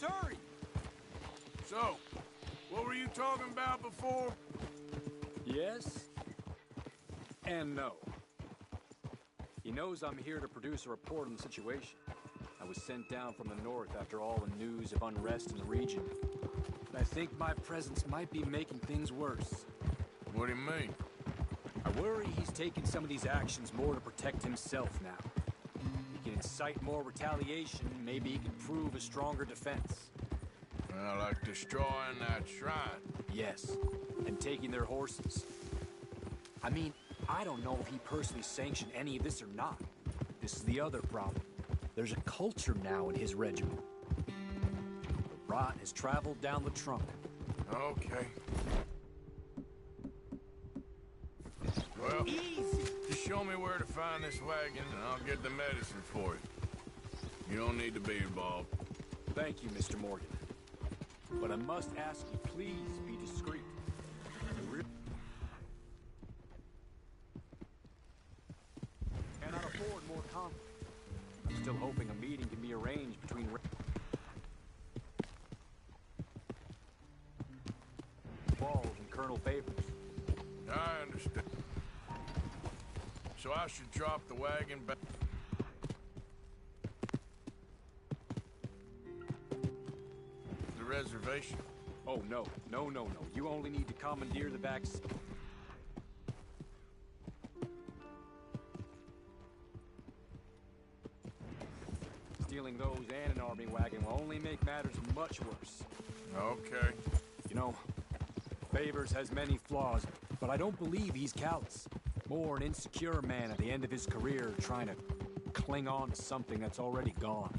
hurry! So, what were you talking about before? Yes. And no. He knows I'm here to produce a report on the situation. I was sent down from the north after all the news of unrest in the region. And I think my presence might be making things worse. What do you mean? I worry he's taking some of these actions more to protect himself now. He can incite more retaliation, maybe he can prove a stronger defense. Well, like destroying that shrine. Yes, and taking their horses. I mean, I don't know if he personally sanctioned any of this or not. This is the other problem. There's a culture now in his regiment. The rot has traveled down the trunk. Okay. Well, Easy! just show me where to find this wagon and I'll get the medicine for you. You don't need to be involved. Thank you, Mr. Morgan. But I must ask you, please be discreet. Cannot afford more conflict. I'm still hoping a meeting can be arranged between Walls and Colonel Favors. I understand. So I should drop the wagon back. The reservation. Oh, no. No, no, no. You only need to commandeer the back... Stealing those and an army wagon will only make matters much worse. Okay. You know, Favors has many flaws, but I don't believe he's callous. More an insecure man at the end of his career trying to cling on to something that's already gone.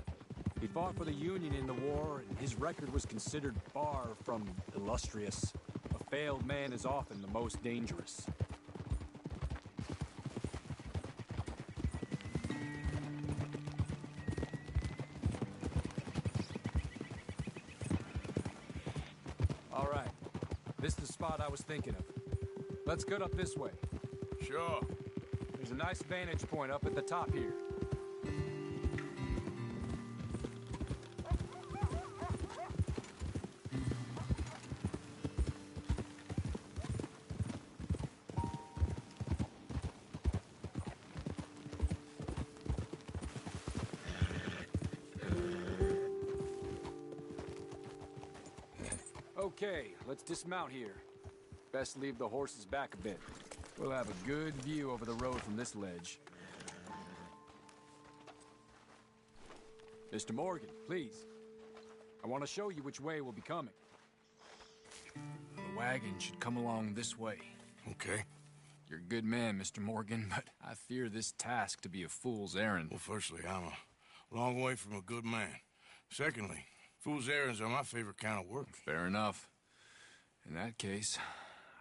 He fought for the Union in the war, and his record was considered far from illustrious. A failed man is often the most dangerous. All right. This is the spot I was thinking of. Let's get up this way. Sure. There's a nice vantage point up at the top here. Okay, let's dismount here. Best leave the horses back a bit. We'll have a good view over the road from this ledge. Mr. Morgan, please. I want to show you which way we'll be coming. The wagon should come along this way. Okay. You're a good man, Mr. Morgan, but I fear this task to be a fool's errand. Well, firstly, I'm a long way from a good man. Secondly, fool's errands are my favorite kind of work. Fair enough. In that case,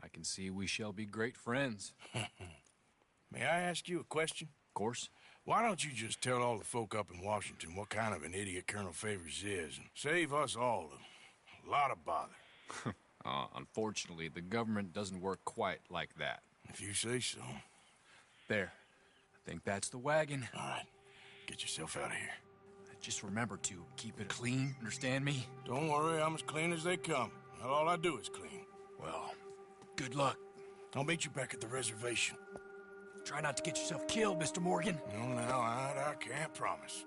I can see we shall be great friends. May I ask you a question? Of course. Why don't you just tell all the folk up in Washington what kind of an idiot Colonel Favors is and save us all a lot of bother? Unfortunately, the government doesn't work quite like that. If you say so. There. I think that's the wagon. All right. Get yourself out of here. Just remember to keep it clean, understand me? Don't worry, I'm as clean as they come. Not all I do is clean. Well, good luck. I'll meet you back at the reservation. Try not to get yourself killed, Mr. Morgan. No, now, I can't promise.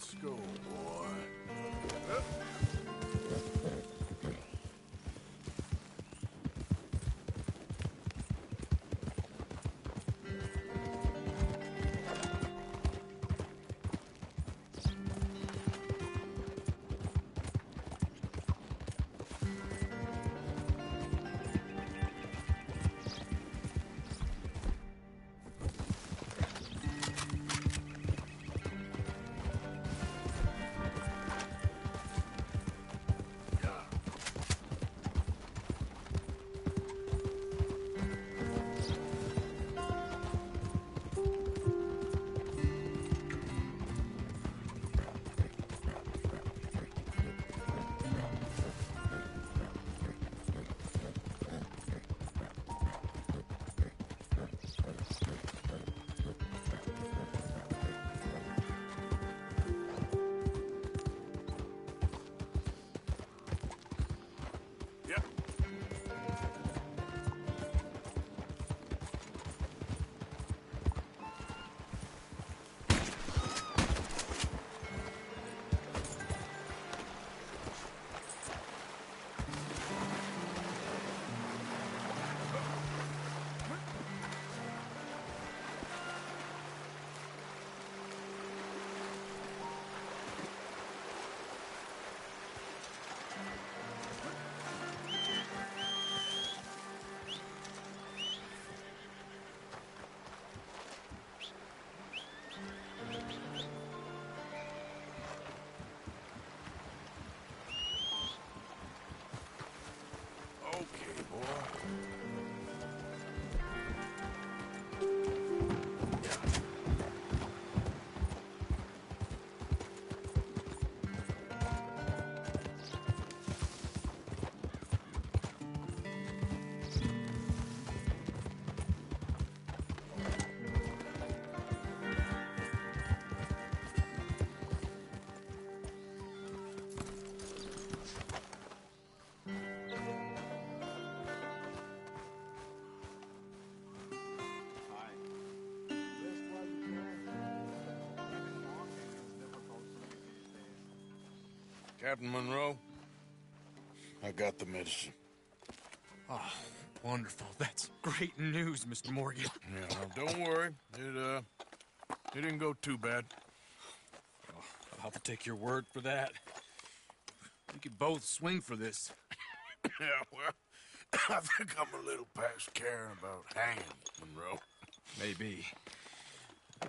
Let's go, boy. Yep. Okay, boy. Captain Monroe, I got the medicine. Oh, wonderful. That's great news, Mr. Morgan. Yeah, well, don't worry. It didn't go too bad. I'll have to take your word for that. We could both swing for this. Yeah, well, I think I'm a little past caring about hanging, Monroe. Maybe.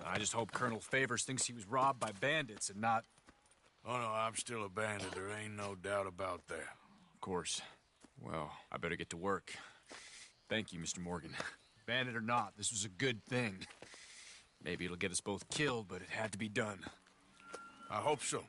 I just hope Colonel Favors thinks he was robbed by bandits and not... Oh, no, I'm still a bandit. There ain't no doubt about that. Of course. Well, I better get to work. Thank you, Mr. Morgan. Bandit or not, this was a good thing. Maybe it'll get us both killed, but it had to be done. I hope so.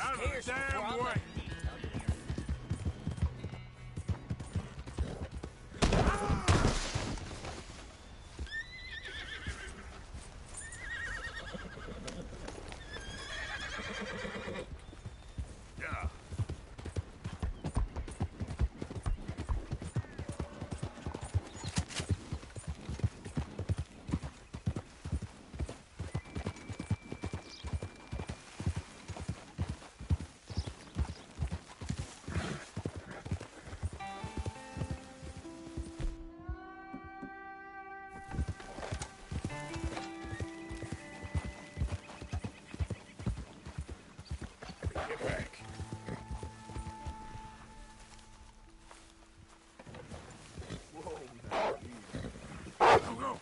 Out of the damn way! Get back. Whoa, go, go.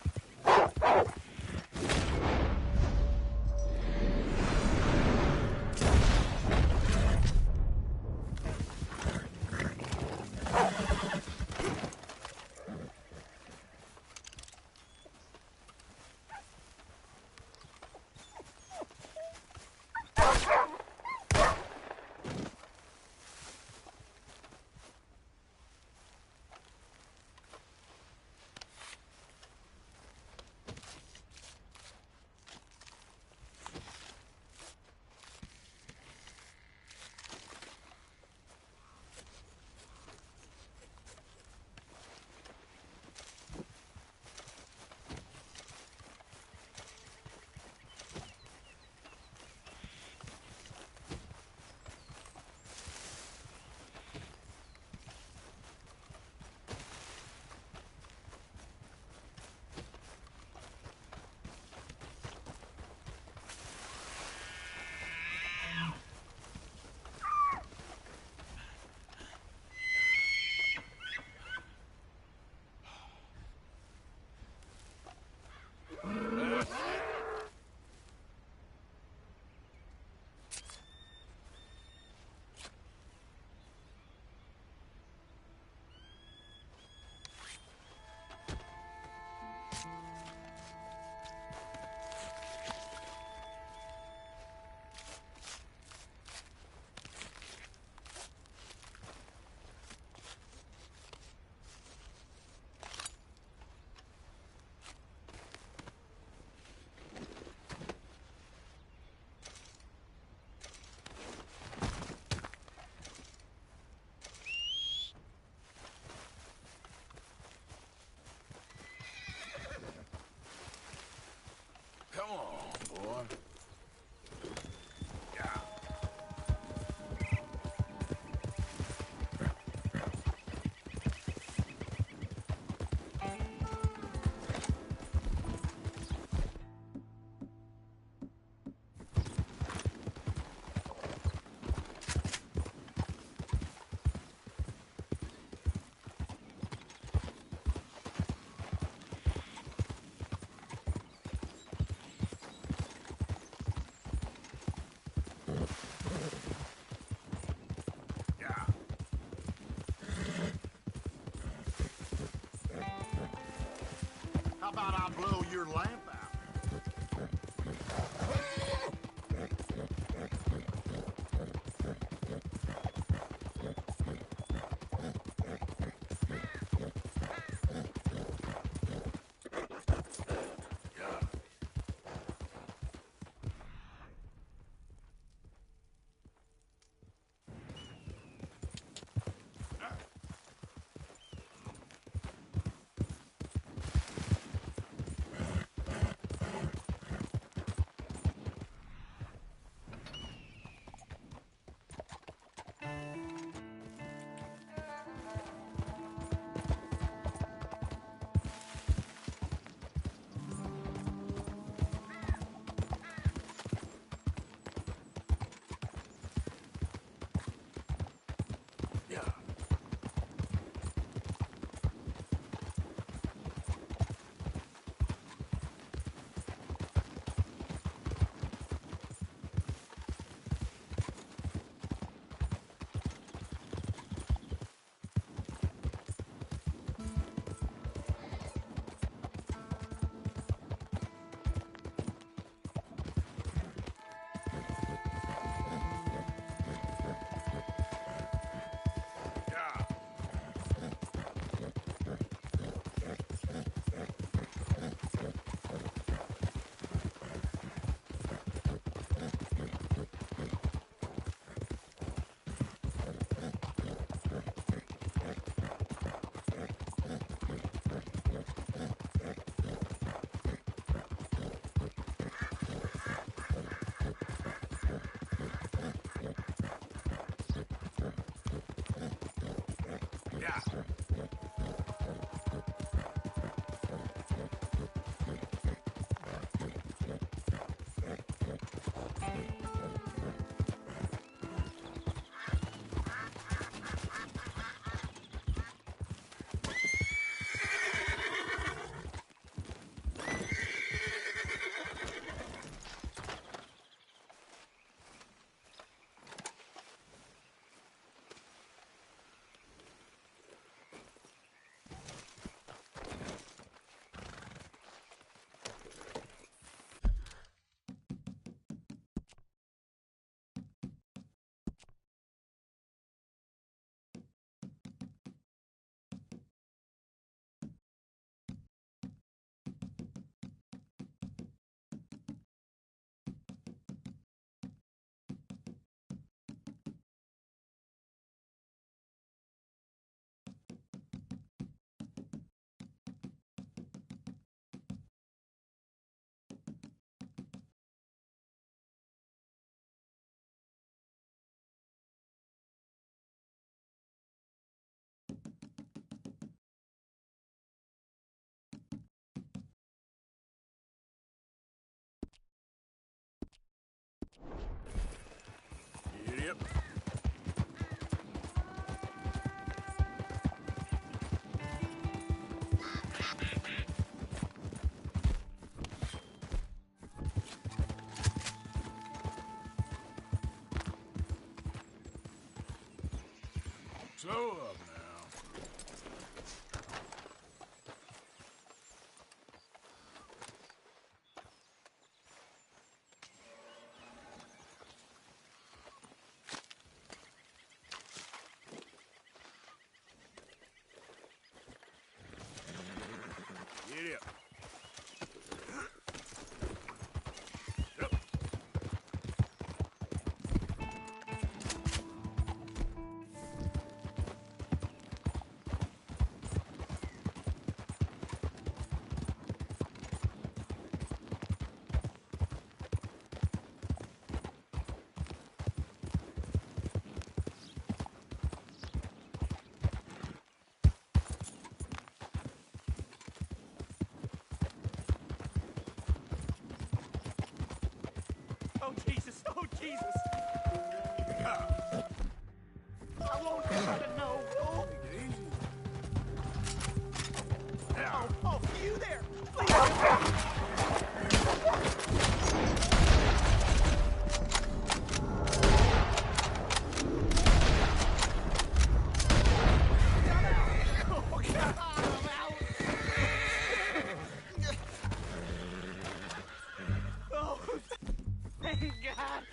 Come on, boy. Yeah. How about I blow your lamp out? Yep. Slow up now. Get up. Yep. Oh, Jesus. Oh, Jesus. Yeah. I won't try to know. Oh, Take it easy. oh, oh, you there. Please. Oh, God, I'm out. Oh, thank God.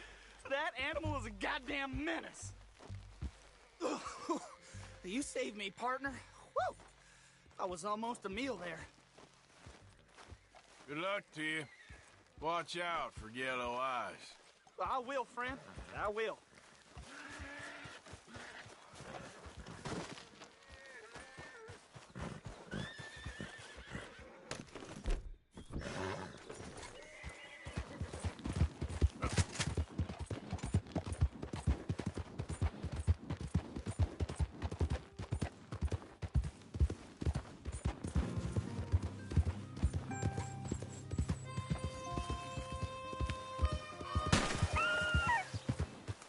That animal is a goddamn menace. You saved me, partner. Woo! I was almost a meal there. Good luck to you. Watch out for yellow eyes. I will, friend. I will.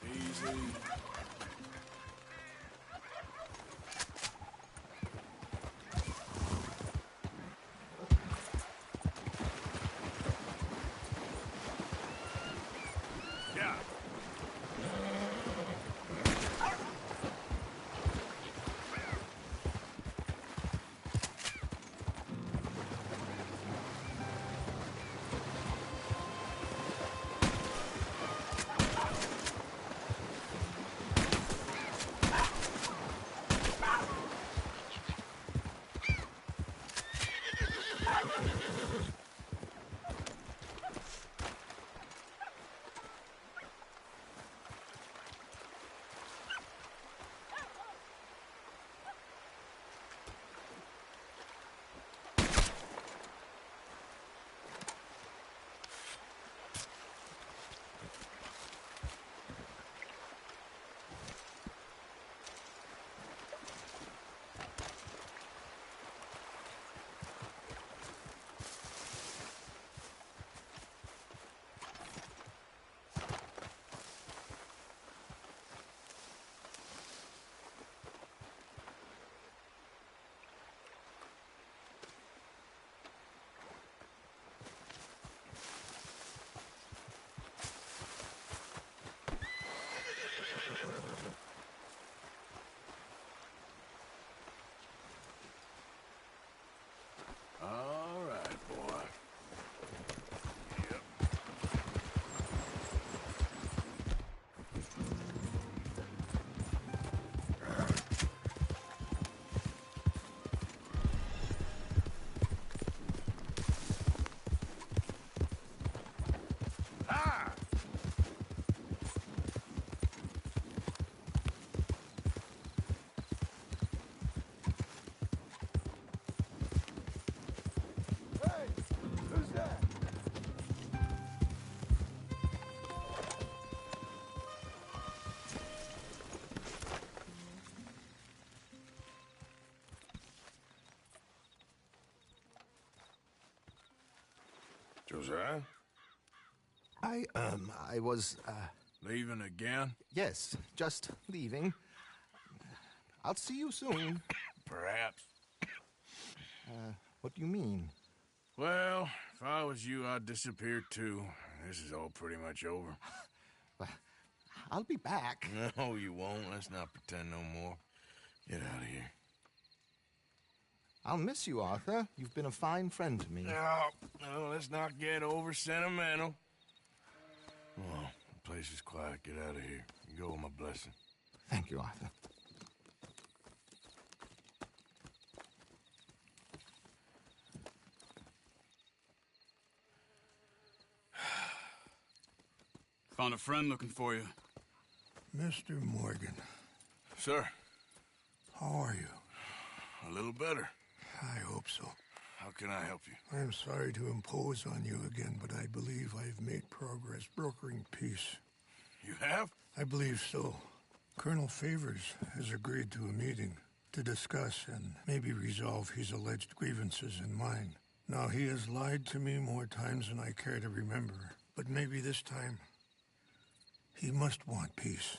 Easy. Yeah. All right, boy. Yep. Ah! Hey, who's that? Josiah? I was Leaving again? Yes, just leaving. I'll see you soon. Perhaps. What do you mean? Well, if I was you, I'd disappear too. This is all pretty much over. I'll be back. No, you won't. Let's not pretend no more. Get out of here. I'll miss you, Arthur. You've been a fine friend to me. No, let's not get over sentimental. Oh, the place is quiet. Get out of here. You go with my blessing. Thank you, Arthur. Found a friend looking for you. Mr. Morgan, Sir, how are you? a little better. I hope so. How can I help you? I'm sorry to impose on you again, but I believe I've made progress brokering peace. You have? I believe so. Colonel Favors has agreed to a meeting to discuss and maybe resolve his alleged grievances and mine. Now, he has lied to me more times than I care to remember, but maybe this time he must want peace.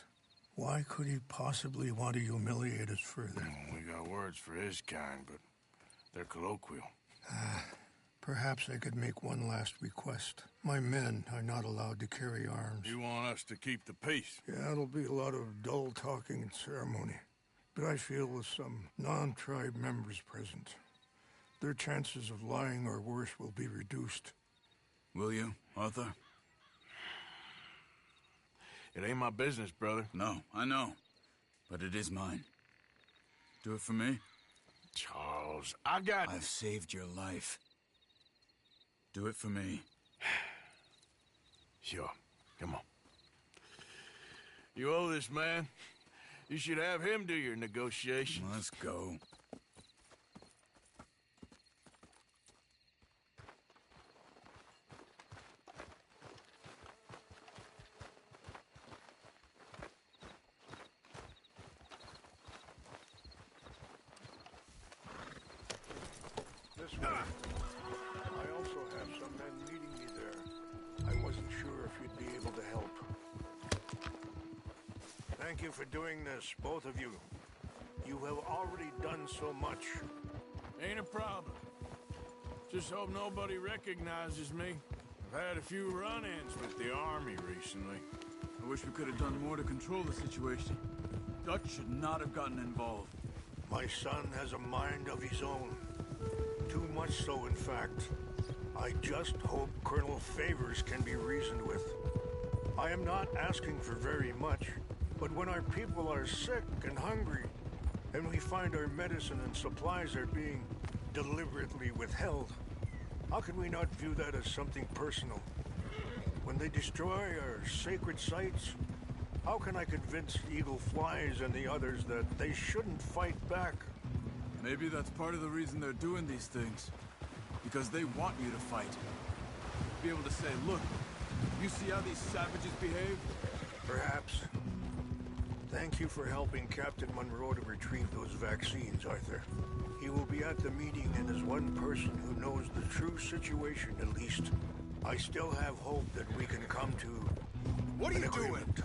Why could he possibly want to humiliate us further? We got words for his kind, but they're colloquial. Perhaps I could make one last request. My men are not allowed to carry arms. You want us to keep the peace? Yeah, it'll be a lot of dull talking and ceremony. But I feel with some non-tribe members present, their chances of lying or worse will be reduced. Will you, Arthur? It ain't my business, brother. No, I know. But it is mine. Do it for me? Charles, I got... I've saved your life. Do it for me. Sure. Come on. You owe this man. You should have him do your negotiations. Let's go. This way. I also have some men meeting me there. I wasn't sure if you'd be able to help. Thank you for doing this, both of you. You have already done so much. Ain't a problem. Just hope nobody recognizes me. I've had a few run-ins with the army recently. I wish we could have done more to control the situation. Dutch should not have gotten involved. My son has a mind of his own. Too much so, in fact. I just hope Colonel Favors can be reasoned with. I am not asking for very much, but when our people are sick and hungry, and we find our medicine and supplies are being deliberately withheld, how can we not view that as something personal? When they destroy our sacred sites, how can I convince Eagle Flies and the others that they shouldn't fight back? Maybe that's part of the reason they're doing these things. Because they want you to fight. Be able to say, look, you see how these savages behave? Perhaps. Thank you for helping Captain Monroe to retrieve those vaccines, Arthur. He will be at the meeting and is one person who knows the true situation, at least. I still have hope that we can come to What are an you doing? agreement.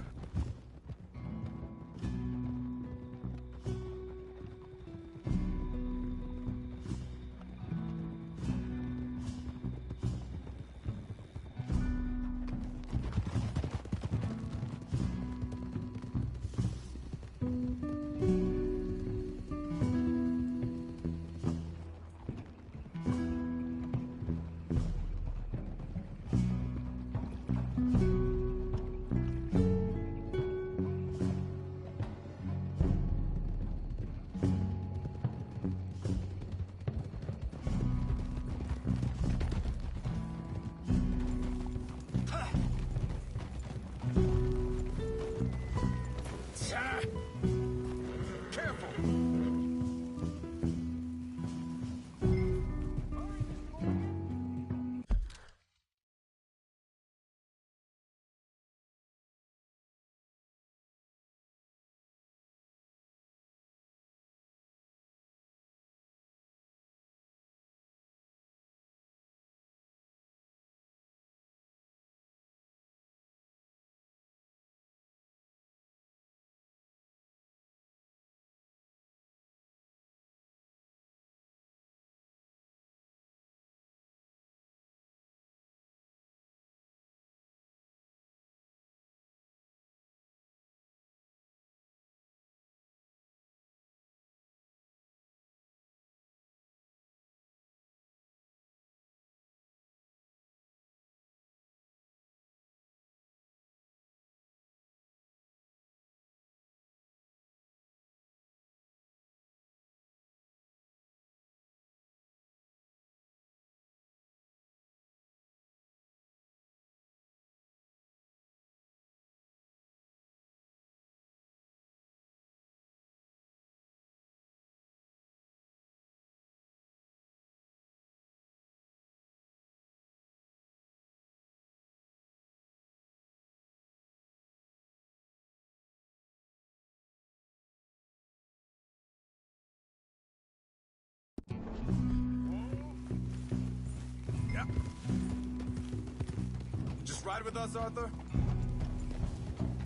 ride with us, Arthur?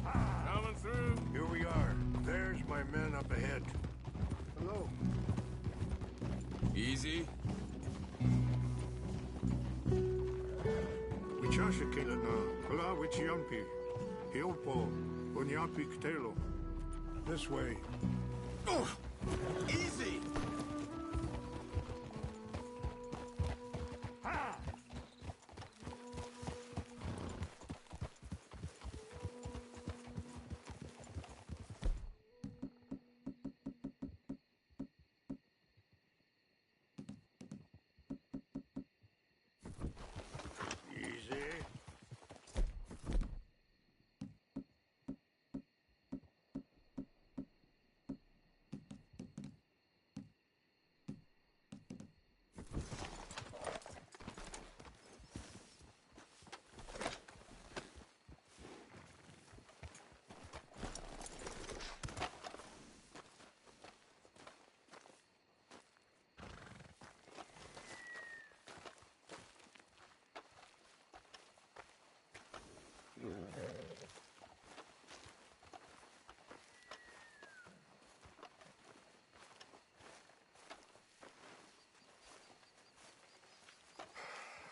Coming through. Here we are. There's my men up ahead. Hello. Easy. Wichasha Kelana, Kala Wichiampi, Hiopo, Bunyapi Ktelo. This way. Oh, easy. Easy.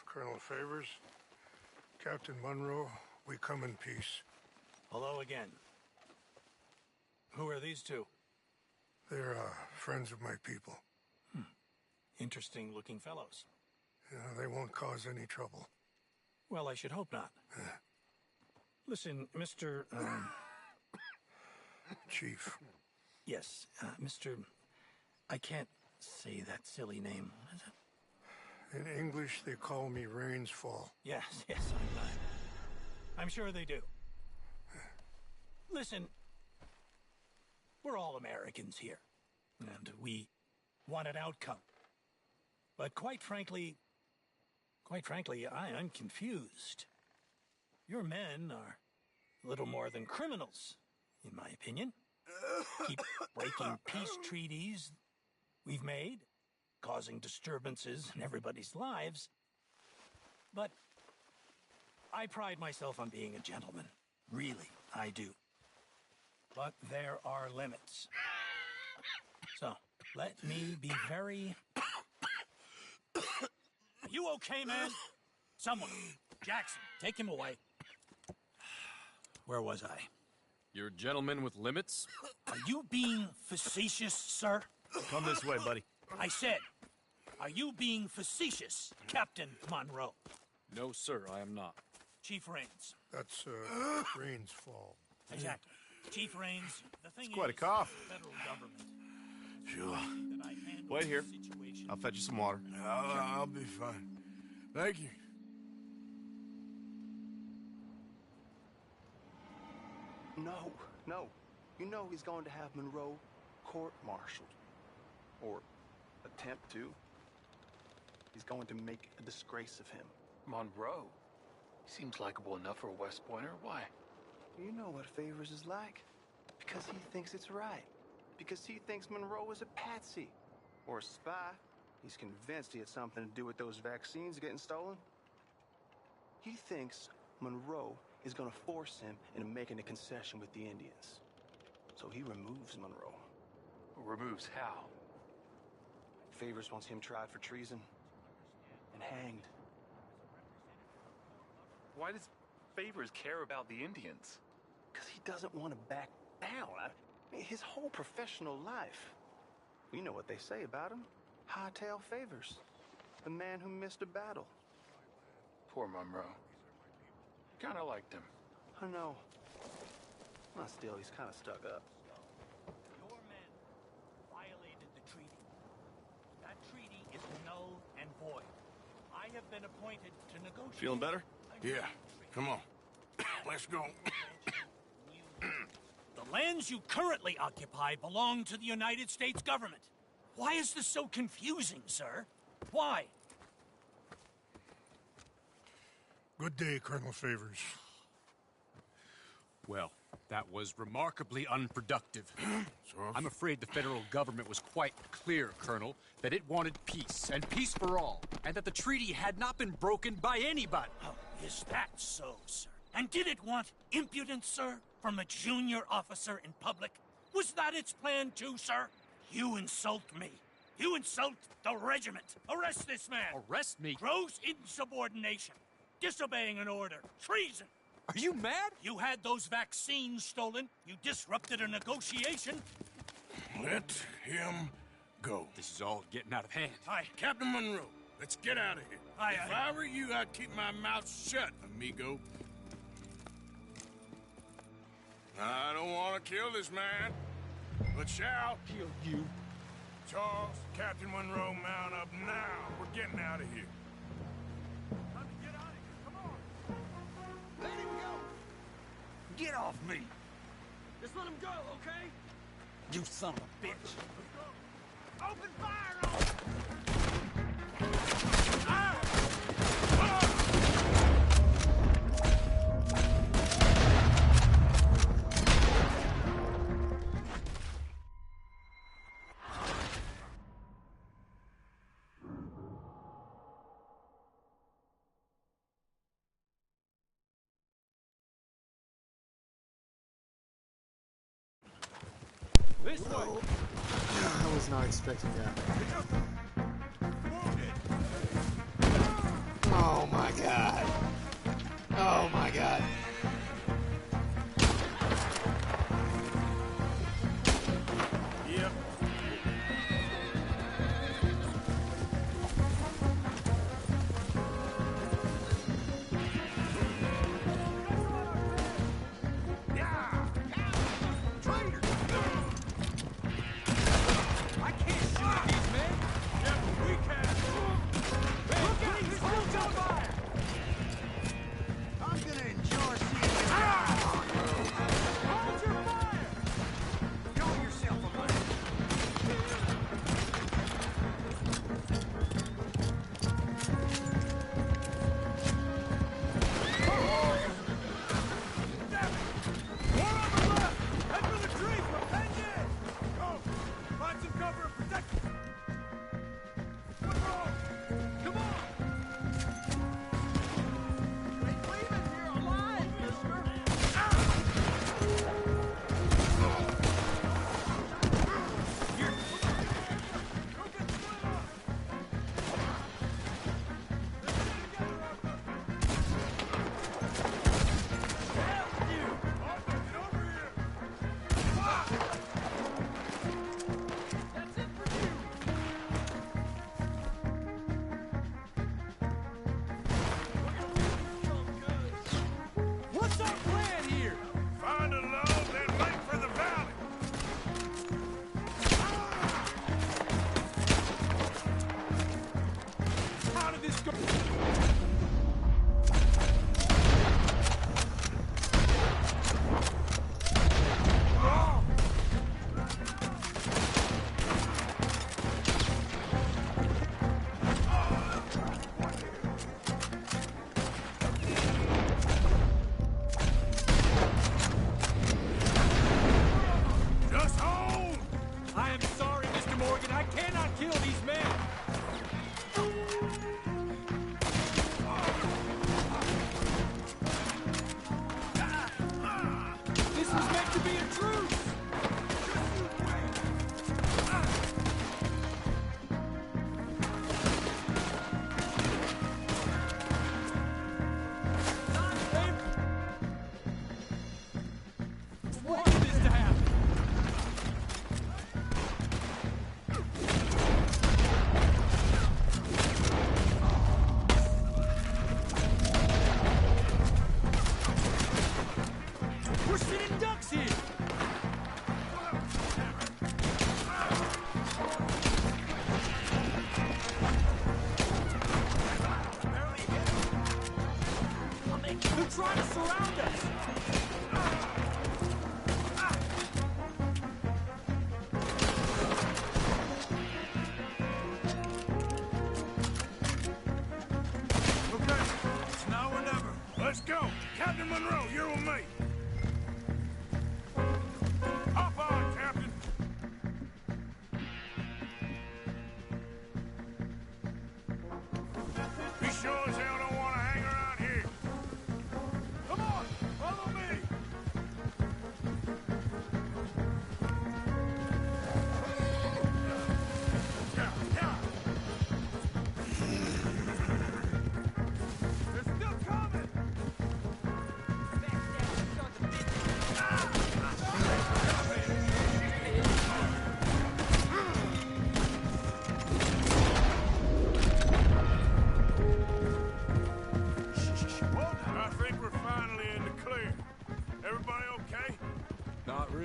Colonel Favors, Captain Monroe, we come in peace. Hello again. Who are these two? They're friends of my people. Interesting looking fellows. They won't cause any trouble. Well, I should hope not. Listen, Mr. Chief. Yes, Mr. I can't say that silly name. What is it? In English, they call me Rains Fall. Yes, I'm sure they do. Listen, we're all Americans here, and we want an outcome. But quite frankly, I'm confused. Your men are a little more than criminals, in my opinion. Keep breaking peace treaties we've made, causing disturbances in everybody's lives. But I pride myself on being a gentleman. Really, I do. But there are limits. So, let me be very... Are you okay, man? Someone. Jackson, take him away. Where was I? You're a gentleman with limits? Are you being facetious, sir? Come this way, buddy. I said, are you being facetious, Captain Monroe? No, sir, I am not. Chief Rains. That's Rains Fall. Exactly. Chief Rains, the thing Quite a is, cough. federal government. Sure. That I handle Wait here. the situation. I'll fetch you some water. I'll be fine. Thank you. No. You know he's going to have Monroe court-martialed. Or attempt to. He's going to make a disgrace of him. Monroe? He seems likable enough for a West Pointer. Why? You know what Favors is like. Because he thinks it's right. Because he thinks Monroe is a patsy. Or a spy. He's convinced he had something to do with those vaccines getting stolen. He thinks Monroe is going to force him into making a concession with the Indians. So he removes Monroe. Removes how? Favors wants him tried for treason and hanged. Why does Favors care about the Indians? Because he doesn't want to back down. His whole professional life. You know what they say about him. Hightail Favors. The man who missed a battle. Poor Monroe. Kinda liked him. I know. Well, still, he's kind of stuck up. Your men violated the treaty. That treaty is null and void. I have been appointed to negotiate... Feeling better? Yeah. Come on. Let's go. The lands you currently occupy belong to the United States government. Why is this so confusing, sir? Why? Good day, Colonel Favors. Well, That was remarkably unproductive. I'm afraid the federal government was quite clear, Colonel, that it wanted peace, and peace for all, and that the treaty had not been broken by anybody. Oh, is that so, sir? And did it want impudence, sir, from a junior officer in public? Was that its plan too, sir? You insult me. You insult the regiment. Arrest this man. Arrest me? Gross insubordination. Disobeying an order. Treason. Are you mad? You had those vaccines stolen. You disrupted a negotiation. Let him go. This is all getting out of hand. Aye. Captain Monroe, let's get out of here. Aye, if aye. I were you, I'd keep my mouth shut, amigo. I don't want to kill this man, but shall Kill you? Charles, Captain Monroe, mount up now. We're getting out of here. Time to get out of here. Come on. Let him go! Get off me! Just let him go, okay? You son of a bitch! Open fire on him! This way! I was not expecting that. Oh my god. Oh my god. Yep. I can't shoot these men! Yeah, but we can. Look out! He's still on fire! I'm gonna enjoy seeing you. Hold your fire! Show yourself a man. One on the left! Head for the trees! We're pinned in! Go! Find some cover and protect us! Monroe! Come on! Ain't leaving here alive, mister. Go get split up! Let's get together out there! Hell you! Arthur, get over here! That's it for you. What's our plan here? Find a low, then make for the valley! How did this go? Just hold! I am sorry, Mr. Morgan. I cannot kill these men. This was meant to be a truce. Want this to happen. We're sitting ducks here. They're trying to surround us. Okay, it's now or never. Let's go! Captain Monroe, you're with me!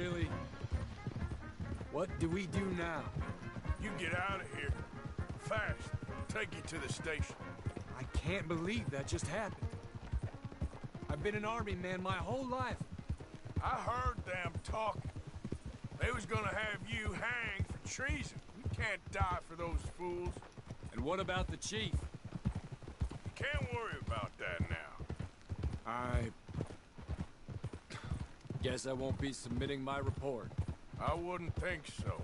really? What do we do now? You get out of here. Fast. Take you to the station. I can't believe that just happened. I've been an army man my whole life. I heard them talking. They was gonna have you hanged for treason. You can't die for those fools. And what about the chief? Can't worry about that now. I guess I won't be submitting my report. I wouldn't think so.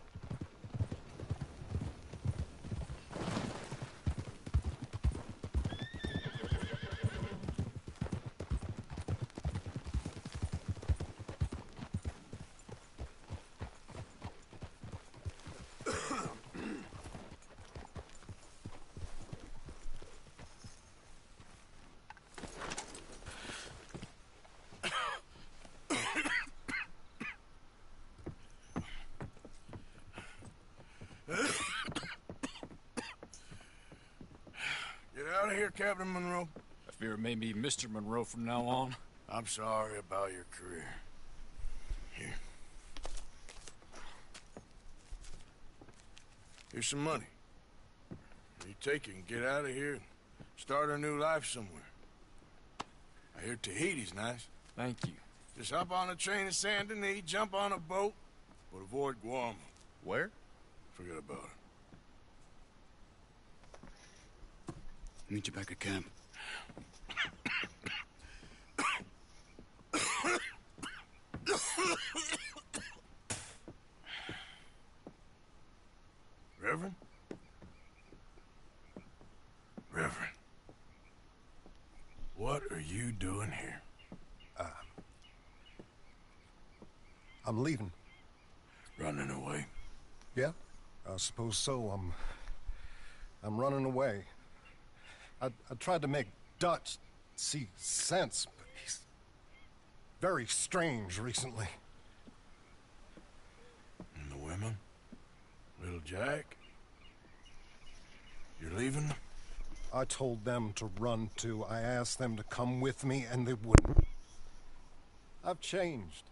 Get out of here, Captain Monroe. I fear it may be Mr. Monroe from now on. I'm sorry about your career. Here. Here's some money. You take it and get out of here and start a new life somewhere. I hear Tahiti's nice. Thank you. Just hop on a train to Saint Denis, jump on a boat, but avoid Guam. Where? Forget about it. Meet you back at camp. Reverend? Reverend. What are you doing here? I'm leaving. Running away? Yeah, I suppose so. I'm running away. I tried to make Dutch see sense, but he's very strange recently. And the women? Little Jack? You're leaving them? I told them to run too. I asked them to come with me, and they wouldn't. I've changed.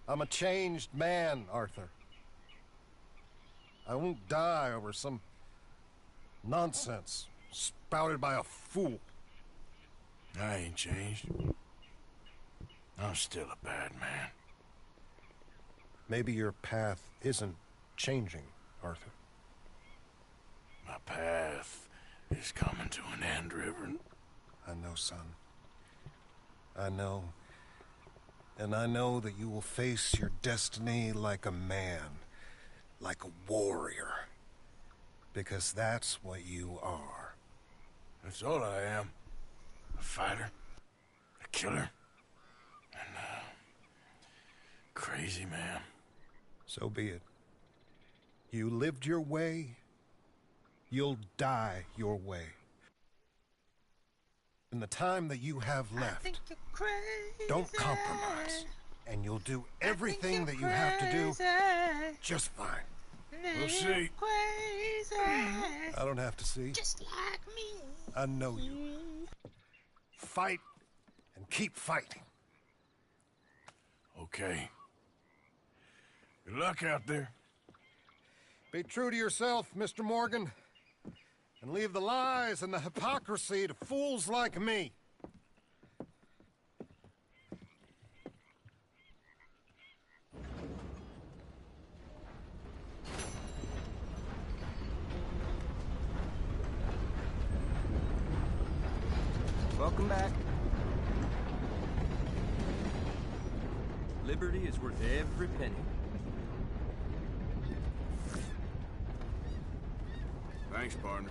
I'm a changed man, Arthur. I won't die over some nonsense spouted by a fool. I ain't changed. I'm still a bad man. Maybe your path isn't changing, Arthur. My path is coming to an end, Reverend. I know, son. I know. And I know that you will face your destiny like a man, like a warrior. Because that's what you are. That's all I am. A fighter, a killer, and a crazy man. So be it. You lived your way, you'll die your way. In the time that you have left, don't compromise. And you'll do everything that you have to do just fine. We'll see. I don't have to see. Just like me. I know you. Fight and keep fighting. Okay. Good luck out there. Be true to yourself, Mr. Morgan. And leave the lies and the hypocrisy to fools like me. Welcome back. Liberty is worth every penny. Thanks, partner.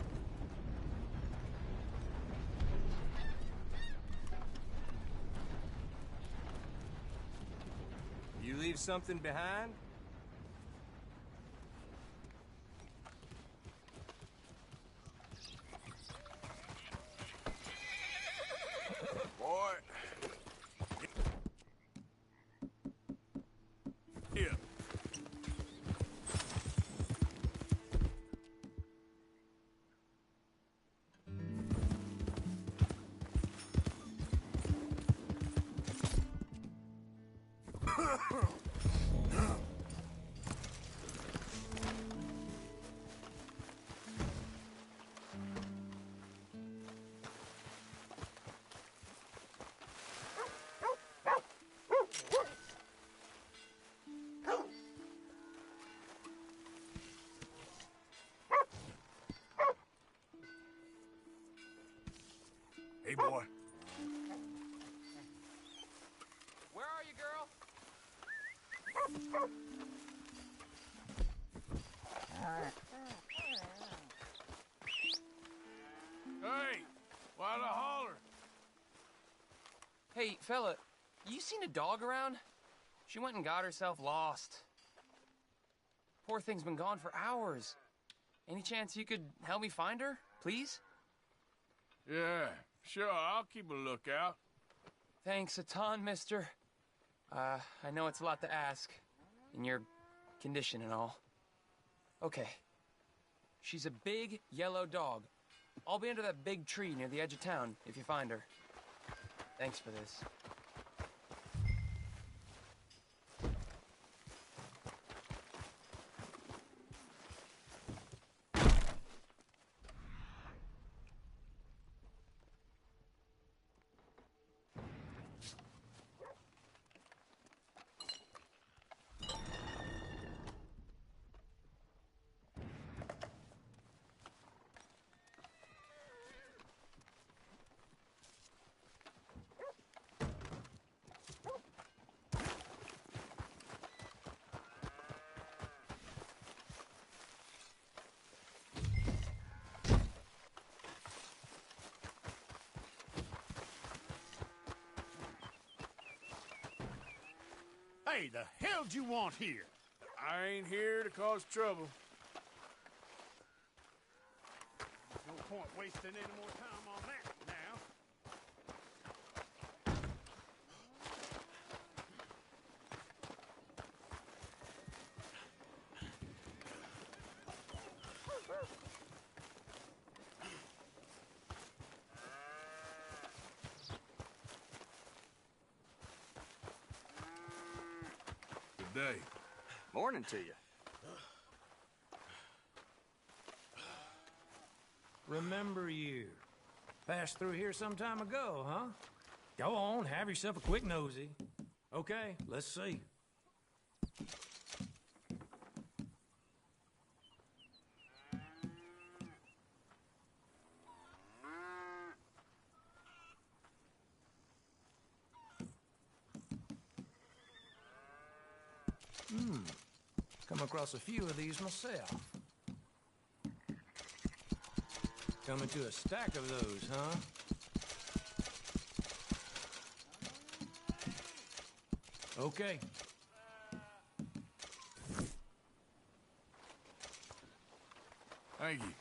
You leave something behind? Boy. Yeah. Hey, boy. Where are you, girl? Hey, why the holler? Hey, fella, you seen a dog around? She went and got herself lost. Poor thing's been gone for hours. Any chance you could help me find her, please? Yeah, sure, I'll keep a lookout. Thanks a ton, mister. I know it's a lot to ask, in your condition and all. Okay. She's a big, yellow dog. I'll be under that big tree near the edge of town if you find her. Thanks for this. Hey, the hell'd you want here? I ain't here to cause trouble. There's no point wasting any more time on that now. Good day. Morning to you. Remember you. Passed through here some time ago, huh? Go on, have yourself a quick nosy. Okay, let's see. Come across a few of these myself. Coming to a stack of those, huh? Okay. Thank you.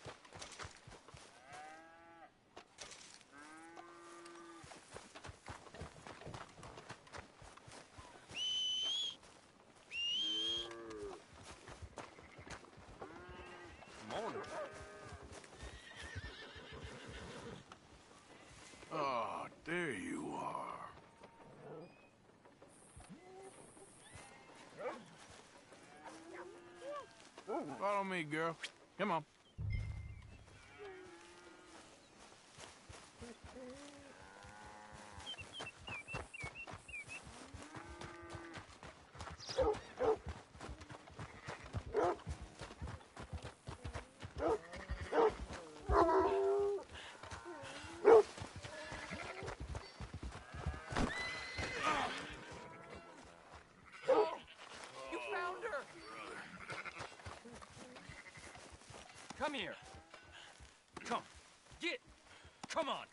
Morning. Oh, there you are. Follow me, girl. Come on. You found her! Come here. Come. Get. Come on.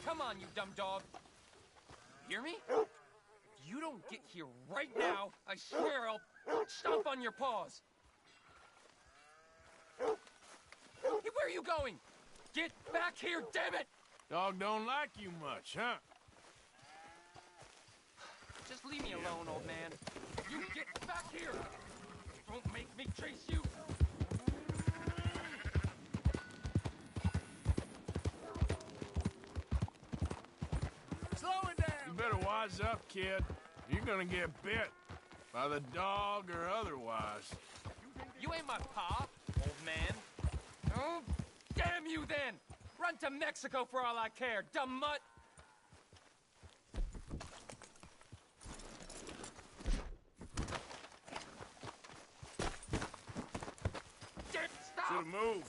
Come on, you dumb dog. Hear me? If you don't get here right now, I swear I'll stomp on your paws. Hey, where are you going? Get back here, damn it! Dog don't like you much, huh? Just leave me alone, old man. You get back here! Don't make me chase you! wise up, kid. You're gonna get bit. By the dog or otherwise. You ain't my pa, old man. Oh, damn you then! Run to Mexico for all I care, dumb mutt! Stop! Should've moved.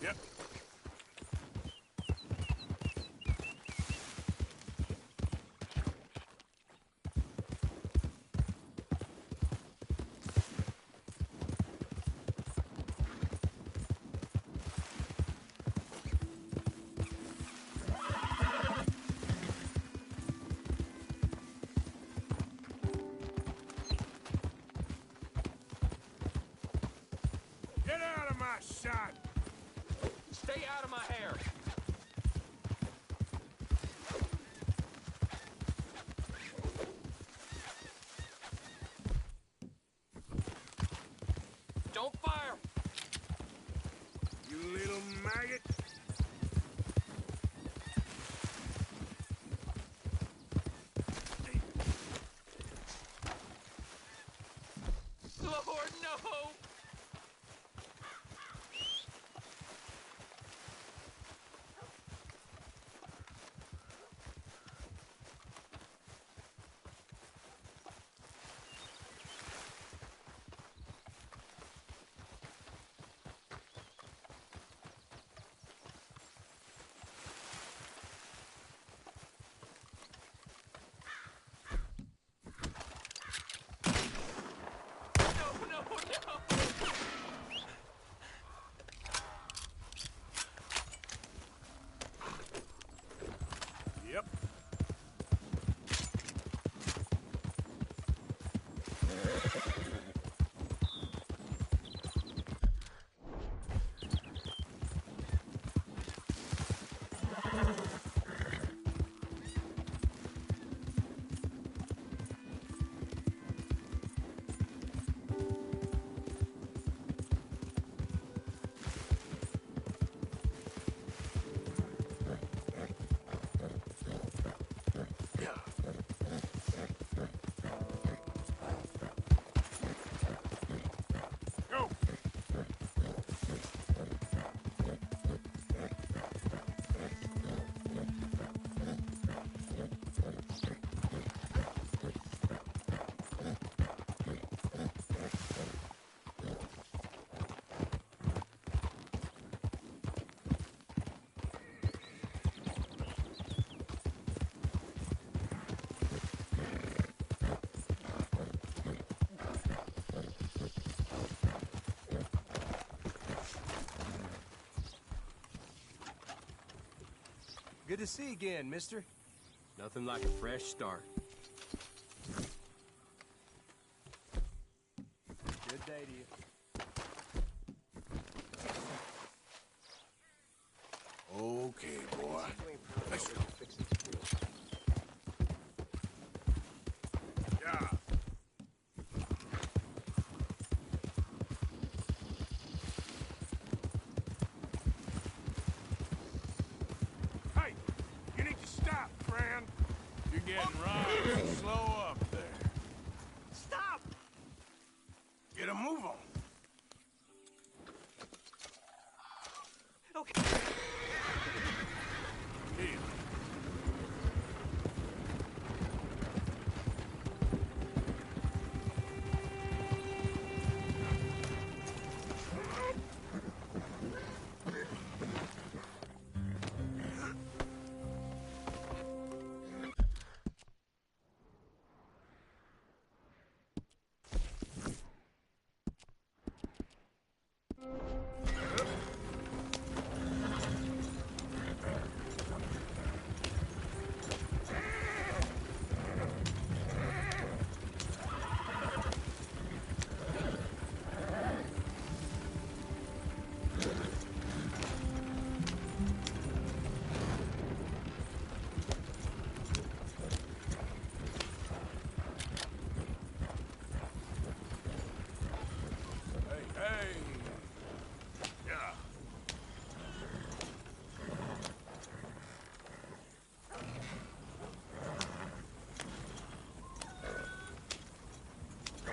Yep. Get out of my shot! Stay out of my hair! Don't fire! You little maggot! Lord, no! Yep. Go! Good to see you again, mister. Nothing like a fresh start. Good day to you. Okay, boy. Let's go. Yeah. Hey, you need to stop, friend. You're getting right. Slow up there. Stop! Get a move on. Okay. Here.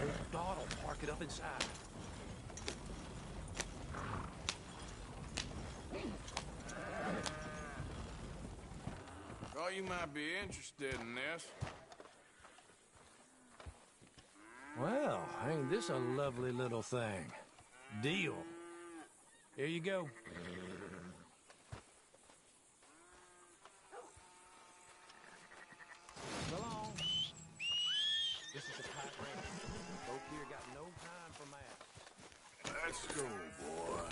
Old Dot will park it up inside. Thought you might be interested in this. Well, ain't this a lovely little thing? Deal. Here you go. Come along. This is a tight range. Folk here got no time for math. Let's go, boy.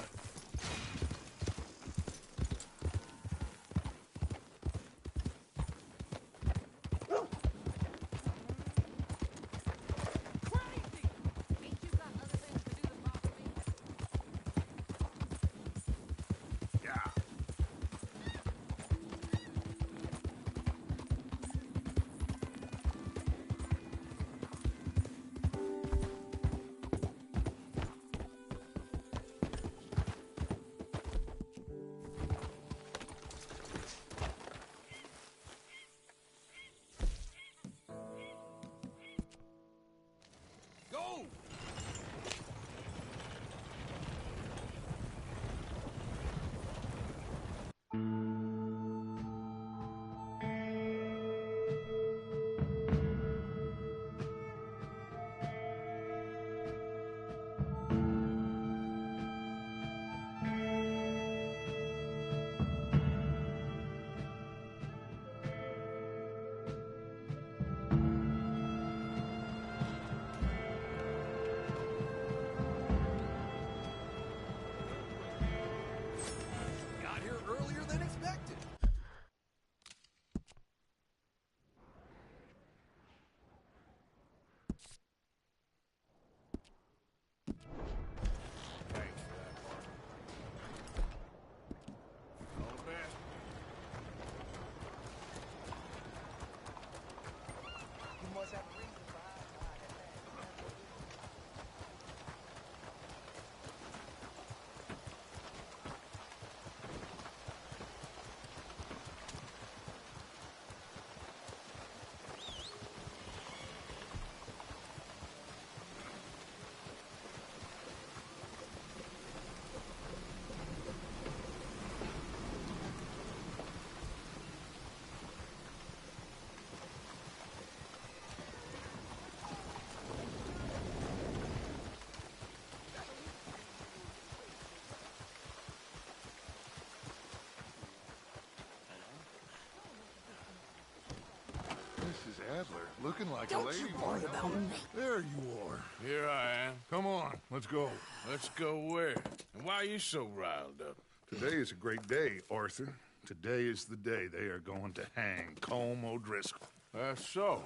Got here earlier than expected. Thanks for that, partner. All the best. You must have a reason behind Mrs. Adler, looking like Don't a lady. you worry about me. There you are. Here I am. Come on, let's go. Let's go where? And why are you so riled up? Today is a great day, Arthur. Today is the day they are going to hang Colm O'Driscoll. That's so.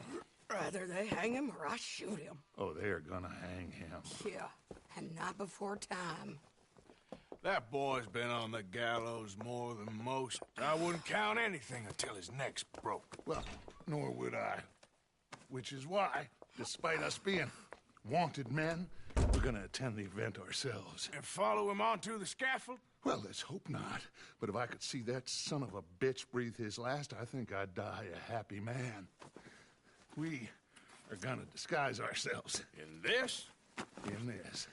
Rather they hang him or I shoot him. Oh, they are gonna hang him. Yeah, and not before time. That boy's been on the gallows more than most. I wouldn't count anything until his neck's broke. Well, nor would I. Which is why, despite us being wanted men, we're gonna attend the event ourselves. And follow him onto the scaffold? Well, let's hope not. But if I could see that son of a bitch breathe his last, I think I'd die a happy man. We are gonna disguise ourselves. In this? In this.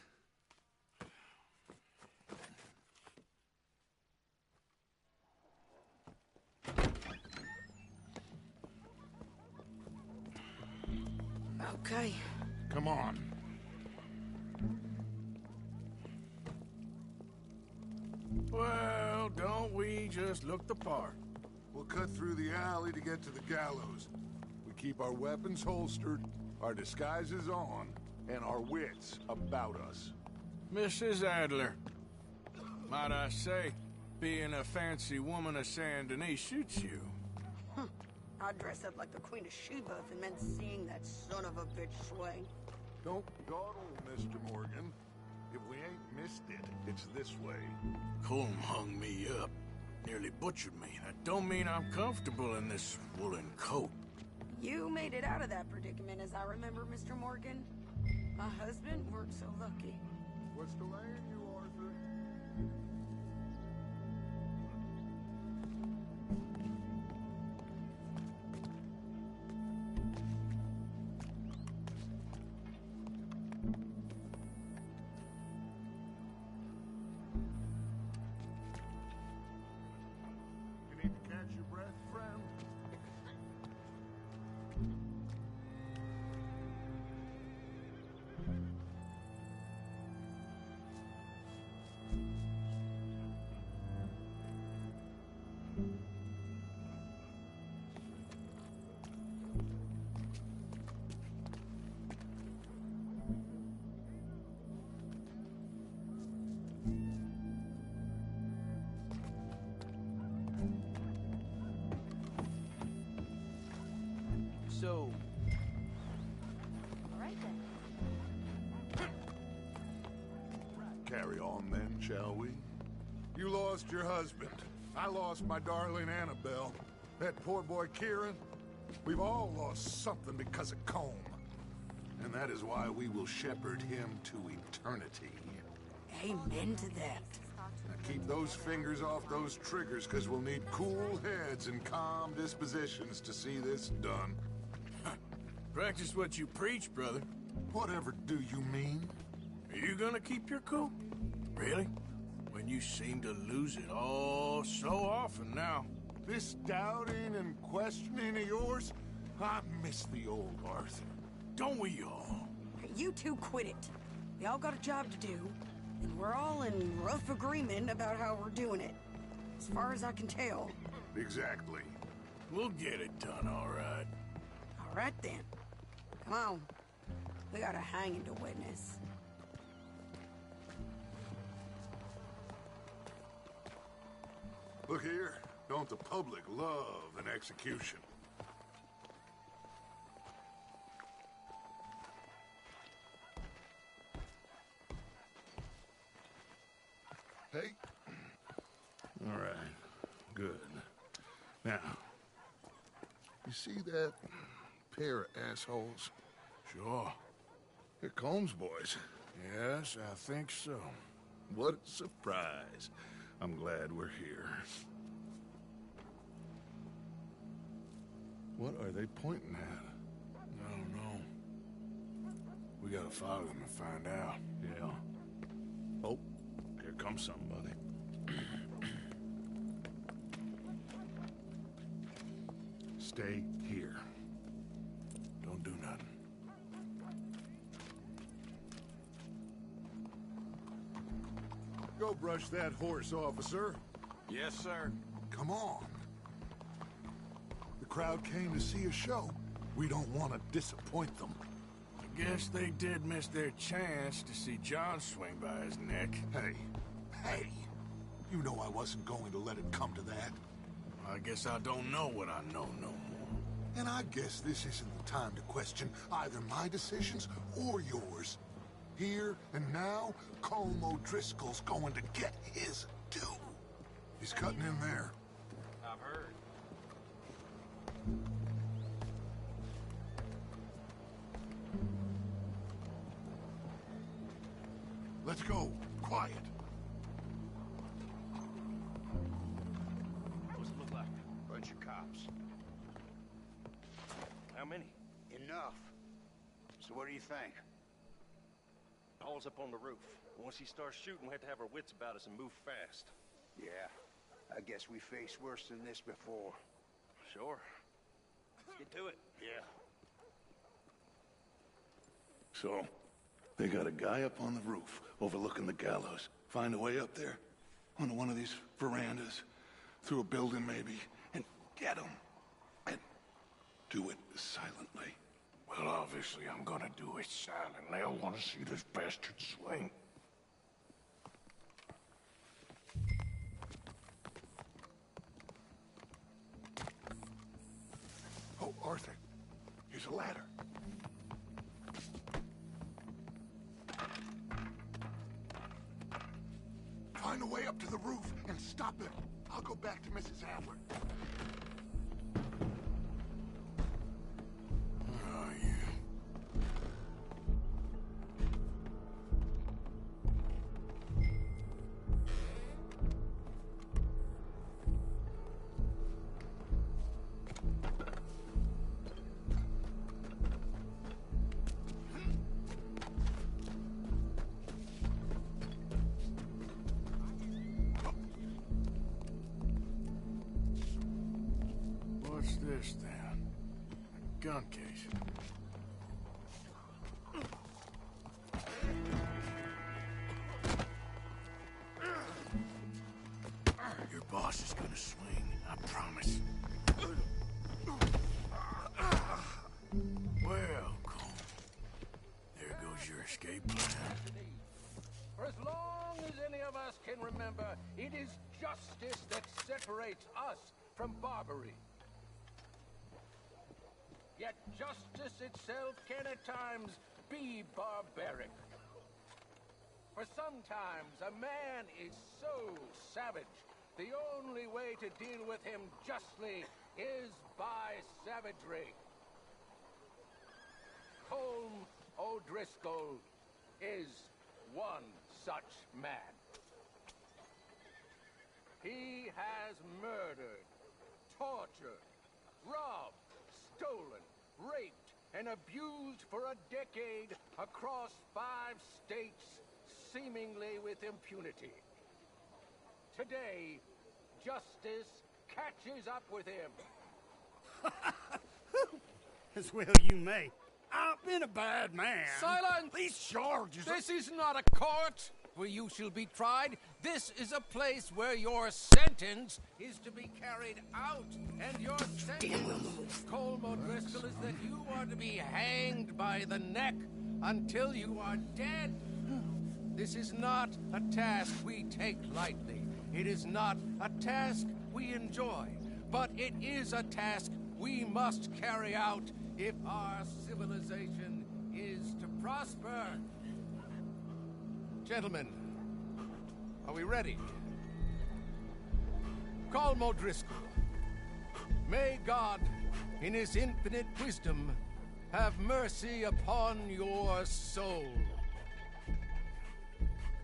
Okay. Come on. Well, don't we just look the part? We'll cut through the alley to get to the gallows. We keep our weapons holstered, our disguises on, and our wits about us. Mrs. Adler, might I say, being a fancy woman of Saint Denis shoots you. I'd dress up like the Queen of Sheba if it meant seeing that son of a bitch swing. Don't dawdle, Mr. Morgan. If we ain't missed it, it's this way. Colm hung me up. Nearly butchered me. That don't mean I'm comfortable in this woolen coat. You made it out of that predicament, as I remember, Mr. Morgan. My husband weren't so lucky. What's delaying you, Arthur? so. All right then. Carry on then, shall we? You lost your husband. I lost my darling Annabelle. That poor boy Kieran. We've all lost something because of Colm. And that is why we will shepherd him to eternity. Amen to that. Now keep those fingers off those triggers, because we'll need cool heads and calm dispositions to see this done. Practice what you preach, brother. Whatever do you mean? Are you gonna keep your cool? Really? When you seem to lose it all so often now. This doubting and questioning of yours, I miss the old Arthur. Don't we all? You two quit it. Y'all got a job to do, and we're all in rough agreement about how we're doing it. As far as I can tell. Exactly. We'll get it done, all right. All right then. Come on. We got a hanging to witness. Look here. Don't the public love an execution? Hey. All right. Good. Now, you see that pair of assholes? Sure. They're Colm's boys. Yes, I think so. What a surprise. I'm glad we're here. What are they pointing at? I don't know. We gotta follow them and find out. Yeah. Oh, here comes somebody. Stay here. Don't do nothing. Go brush that horse, officer. Yes, sir. Come on. The crowd came to see a show. We don't want to disappoint them. I guess they did miss their chance to see John swing by his neck. Hey, you know I wasn't going to let it come to that. I guess I don't know what I know no more. And I guess this isn't the time to question either my decisions or yours. Here and now, Colm O'Driscoll's going to get his due. He's cutting in there. I've heard. Let's go. Quiet. What's it look like? Bunch of cops. How many? Enough. So what do you think? Paul's up on the roof. Once he starts shooting, we have to have our wits about us and move fast. Yeah, I guess we faced worse than this before. Sure. Let's get to it. Yeah. So, they got a guy up on the roof overlooking the gallows. Find a way up there, onto one of these verandas, through a building maybe, and get him. And do it silently. Well, obviously I'm gonna do it silently. I want to see this bastard swing. Oh, Arthur, here's a ladder. Find a way up to the roof and stop him. I'll go back to Mrs. Adler. Oh, yeah. What's this, then? A gun case. Your boss is gonna swing, I promise. Well, Colm, there goes your escape plan. For as long as any of us can remember, it is justice that separates us from Barbary. yet justice itself can at times be barbaric. For sometimes a man is so savage, the only way to deal with him justly is by savagery. Colm O'Driscoll is one such man. He has murdered, tortured, robbed, stolen, raped, and abused for a decade across 5 states, seemingly with impunity. Today, justice catches up with him. As well you may. I've been a bad man. Silence! These charges... This is not a court where you shall be tried. This is a place where your sentence is to be carried out. And your sentence, Colm O'Driscoll, is that you are to be hanged by the neck until you are dead. This is not a task we take lightly. It is not a task we enjoy. But it is a task we must carry out if our civilization is to prosper. Gentlemen, are we ready? Colm O'Driscoll, may God, in his infinite wisdom, have mercy upon your soul.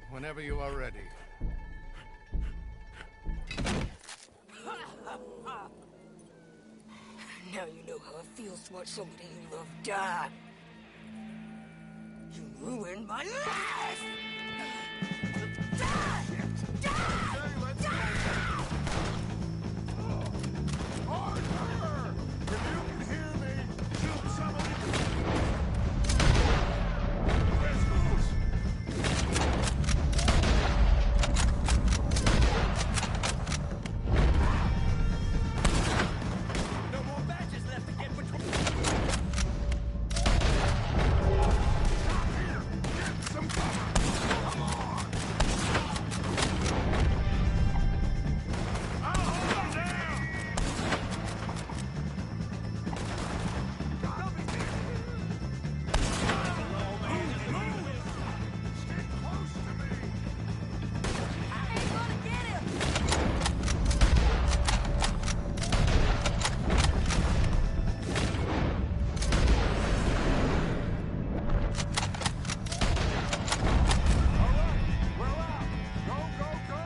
Whenever you are ready. Now you know how it feels to watch somebody you love die. You ruined my life! Die! Die! Die! Arthur! If you can hear me, shoot some of No more badges left to get patrol. Get some cover! Come on! I'll hold them down! Don't be Stick close to me! I ain't gonna get him! We're out! Go, go, go!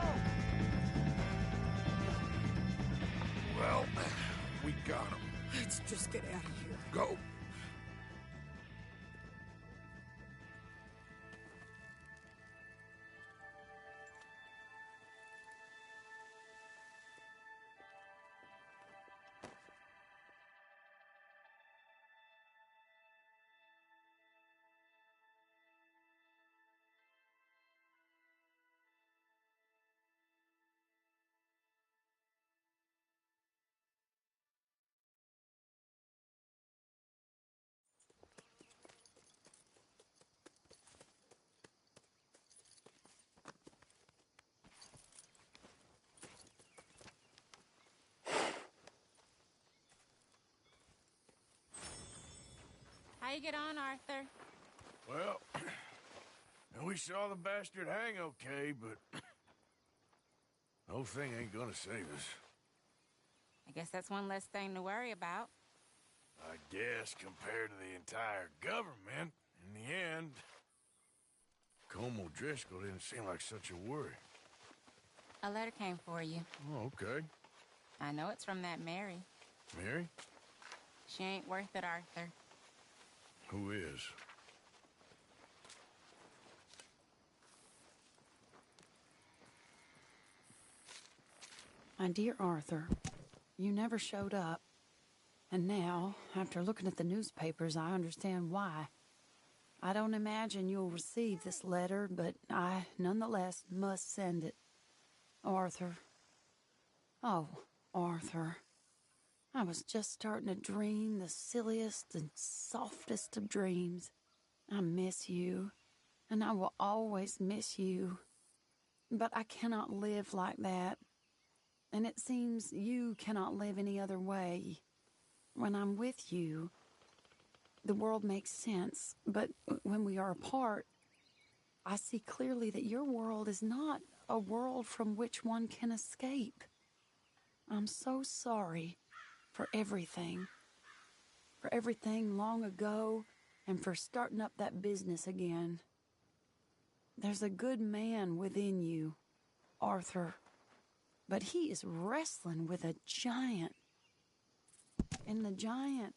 Well, we got him. Let's just get out of here. Go. How you get on, Arthur? Well, we saw the bastard hang okay, but the whole thing ain't gonna save us. I guess that's one less thing to worry about. I guess compared to the entire government, in the end, Colm O'Driscoll didn't seem like such a worry. A letter came for you. Oh, okay. I know it's from that Mary. Mary? She ain't worth it, Arthur. Who is? My dear Arthur, you never showed up. And now, after looking at the newspapers, I understand why. I don't imagine you'll receive this letter, but I, nonetheless, must send it. Arthur. Oh, Arthur. I was just starting to dream the silliest and softest of dreams. I miss you, and I will always miss you. But I cannot live like that. And it seems you cannot live any other way. When I'm with you, the world makes sense, but when we are apart, I see clearly that your world is not a world from which one can escape. I'm so sorry for everything long ago, and for starting up that business again. There's a good man within you, Arthur, but he is wrestling with a giant. And the giant...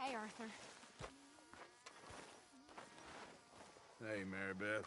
Hey, Arthur. Hey, Mary Beth.